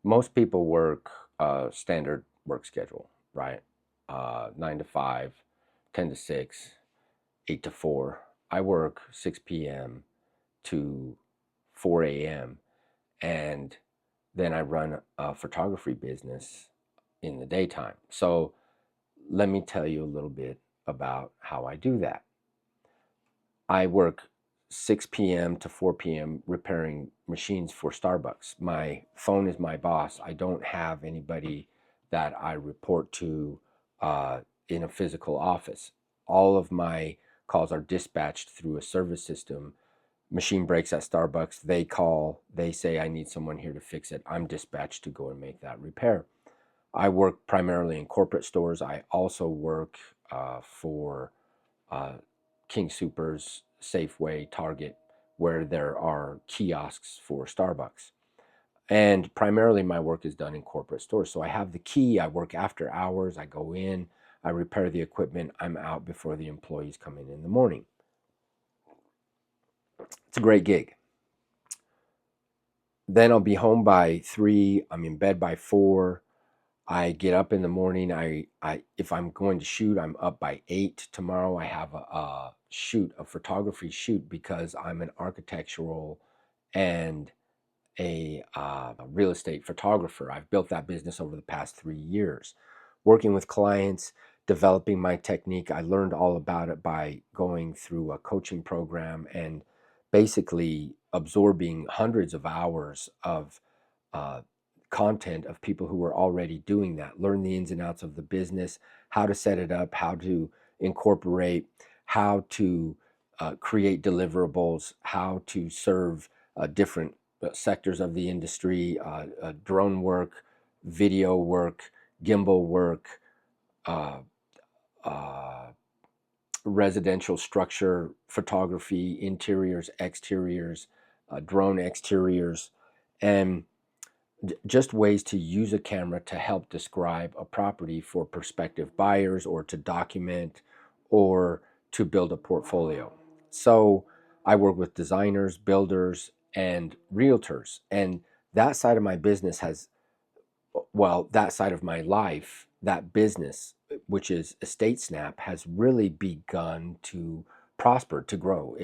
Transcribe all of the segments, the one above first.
Most people work standard work schedule, right? 9 to 5, 10 to 6, 8 to 4. I work 6 p.m. to 4 a.m. and then I run a photography business in the daytime. So let me tell you a little bit about how I do that. I work 6 p.m. to 4 p.m. repairing machines for Starbucks. My phone is my boss. I don't have anybody that I report to in a physical office. All of my calls are dispatched through a service system. Machine breaks at Starbucks. They call, they say, I need someone here to fix it. I'm dispatched to go and make that repair. I work primarily in corporate stores. I also work for uh, King Soopers, Safeway, Target, where there are kiosks for Starbucks. And primarily my work is done in corporate stores. So I have the key, I work after hours, I go in, I repair the equipment, I'm out before the employees come in the morning. It's a great gig. Then I'll be home by 3, I'm in bed by 4. I get up in the morning. I if I'm going to shoot, I'm up by 8. Tomorrow I have a shoot, a photography shoot, because I'm an architectural and a real estate photographer. I've built that business over the past 3 years, working with clients, developing my technique. I learned all about it by going through a coaching program and basically absorbing hundreds of hours of uh, content of people who were already doing that. Learn the ins and outs of the business, how to set it up, how to incorporate, how to create deliverables, how to serve different sectors of the industry, drone work, video work, gimbal work, uh, uh, residential structure photography, interiors, exteriors, drone exteriors, and just ways to use a camera to help describe a property for prospective buyers or to document or to build a portfolio. So I work with designers, builders, and realtors. And that side of my business has, well, that side of my life, that business, which is Estate Snap, has really begun to prosper, to grow.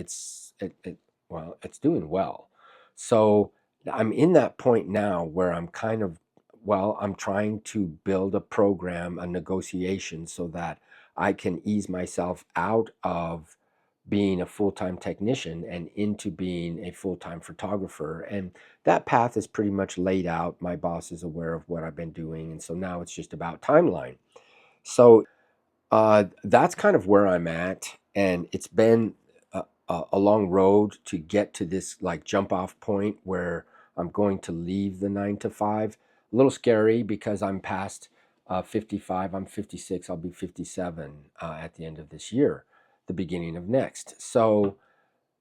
Well, it's doing well. So I'm in that point now where I'm kind of, well, I'm trying to build a program, a negotiation, so that I can ease myself out of being a full-time technician and into being a full-time photographer. And that path is pretty much laid out. My boss is aware of what I've been doing. And so now it's just about timeline. So that's kind of where I'm at. And it's been a long road to get to this like jump off point where I'm going to leave the 9 to 5. A little scary because I'm past 55. I'm 56. I'll be 57 at the end of this year, the beginning of next. So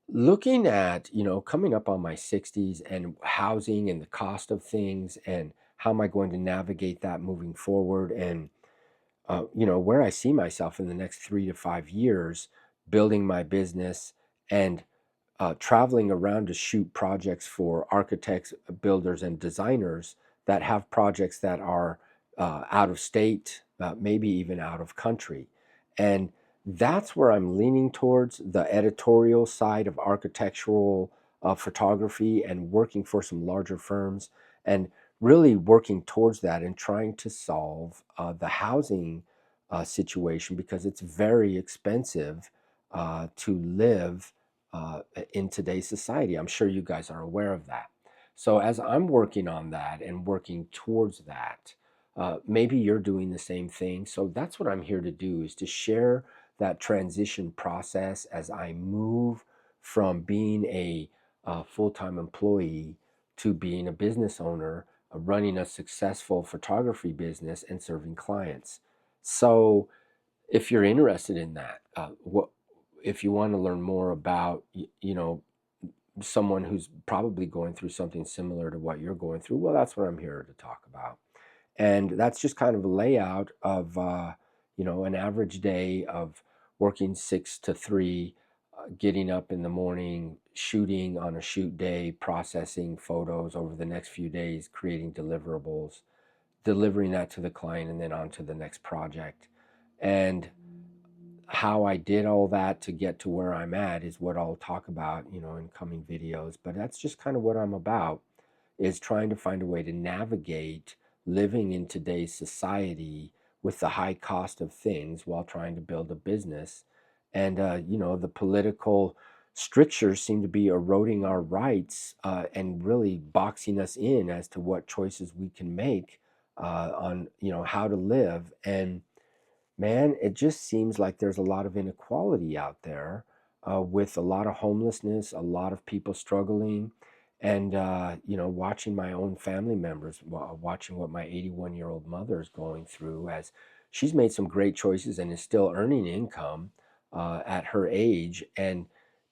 looking at, coming up on my 60s and housing and the cost of things and how am I going to navigate that moving forward, and where I see myself in the next 3 to 5 years, building my business and traveling around to shoot projects for architects, builders, and designers that have projects that are out of state, maybe even out of country. And that's where I'm leaning towards, the editorial side of architectural photography and working for some larger firms and really working towards that and trying to solve the housing situation, because it's very expensive to live in today's society. I'm sure you guys are aware of that. So as I'm working on that and working towards that, maybe you're doing the same thing. So that's what I'm here to do, is to share that transition process as I move from being a full-time employee to being a business owner, running a successful photography business and serving clients. So if you're interested in that, what if you want to learn more about, someone who's probably going through something similar to what you're going through, well, that's what I'm here to talk about. And that's just kind of a layout of, an average day of working 6 to 3, getting up in the morning, shooting on a shoot day, processing photos over the next few days, creating deliverables, delivering that to the client, and then on to the next project. And how I did all that to get to where I'm at is what I'll talk about, in coming videos. But that's just kind of what I'm about, is trying to find a way to navigate living in today's society with the high cost of things while trying to build a business. And, the political strictures seem to be eroding our rights, and really boxing us in as to what choices we can make, on, how to live. And man, it just seems like there's a lot of inequality out there, with a lot of homelessness, a lot of people struggling, and watching my own family members, watching what my 81-year-old mother is going through, as she's made some great choices and is still earning income, at her age,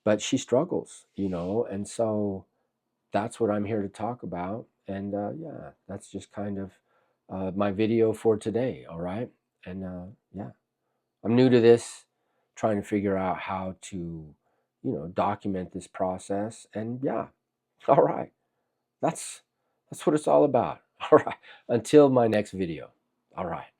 but she struggles, and so that's what I'm here to talk about. And yeah, that's just kind of my video for today. All right, and yeah. I'm new to this, trying to figure out how to, document this process. And yeah, all right. That's what it's all about. All right. Until my next video. All right.